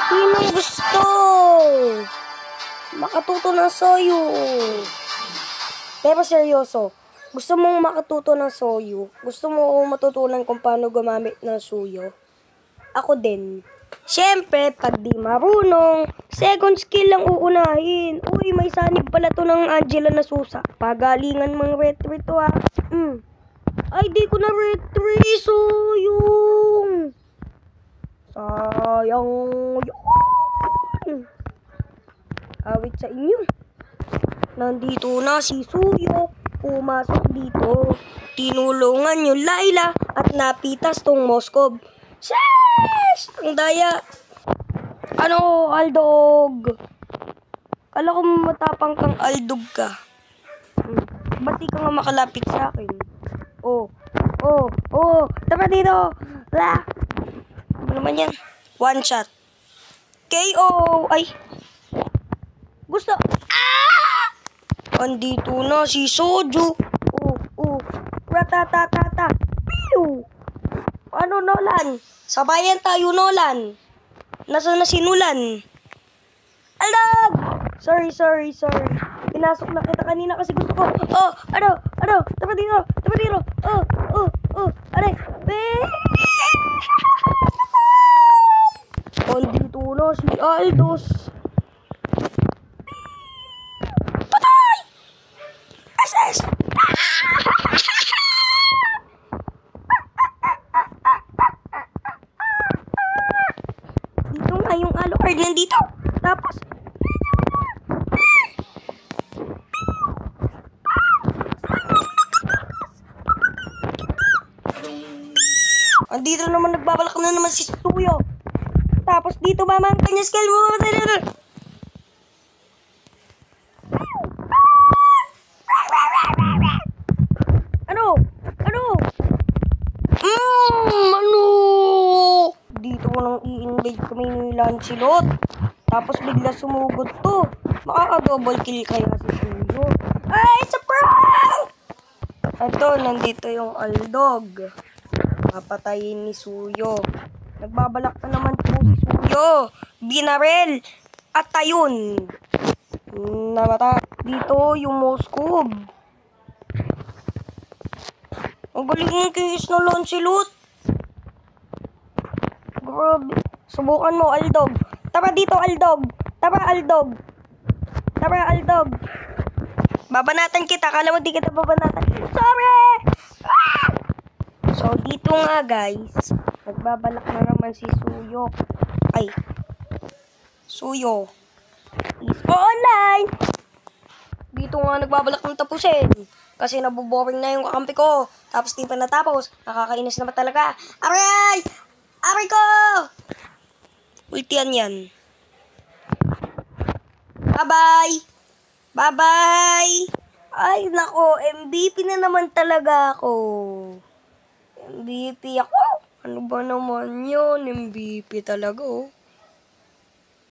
Sinong gusto? Makatuto ng soyu. Pero seryoso, gusto mong makatuto ng soyu? Gusto mo matutunan kung paano gumamit ng suyo? Ako din. Siyempre, pag di marunong, second skill lang uunahin. Uy, may sanib pala to ng Angela na susa. Pagalingan mga retry to ah. Ay, di ko na retry. Suyong. Sayang yun. Awit sa inyo. Nandito na si Suyo. Pumasok dito. Tinulungan yung Layla at napitas tong Moskov. Sheesh! Ang daya. Ano, Aldog? Kala ko matapang kang Aldog ka. Ba't di ka nga makalapit sa akin? Oh. Tama dito. La. Ano naman yan? One shot. KO. Ay. Gusto. Ah! Andito na si Soju. Ratatatata. Piu. Ano, Nolan? Sabayan tayo, Nolan. Nasaan na si Nolan? Alag! Sorry. Pinasok na kita kanina kasi gusto ko. Ano? Tama dito. Aray. Andito na si Aldos. Patay! SS! Dito nga yung Alucard nandito. Tapos, andito naman nagbabalak na naman si Suyo. Tapos dito mama ang kanya skill mo. Ano? Ano? Dito ko nang i-invade kami ni Lancelot. Tapos bigla sumugod to. Makaka-double kill kaya si Suyo. Ay, it's a prank! Ito, nandito yung Aldog. Papatayin ni Suyo. Nagbabalak na naman po si Suyo. Binarel. At ayun. Namata. Dito yung Moskov. Ang galing ng kiss na Lancelot. Grabe. Subukan mo, Aldog. Tara dito, Aldog. Babanatan kita. Kala mo di kita babanatan. Sorry! Ah! So, dito nga guys. Nagbabalak na naman si Suyo. Ay. Suyo. Is online! Dito nga nagbabalak ng tapusin. Kasi naboboring na yung kakampi ko. Tapos di pa natapos. Nakakainis naman talaga. Aray! Aray ko! Ultian yan. Bye-bye! Ay, nako. MVP na naman talaga ako. MVP ako. Ano ba naman yun? MVP talaga, oh.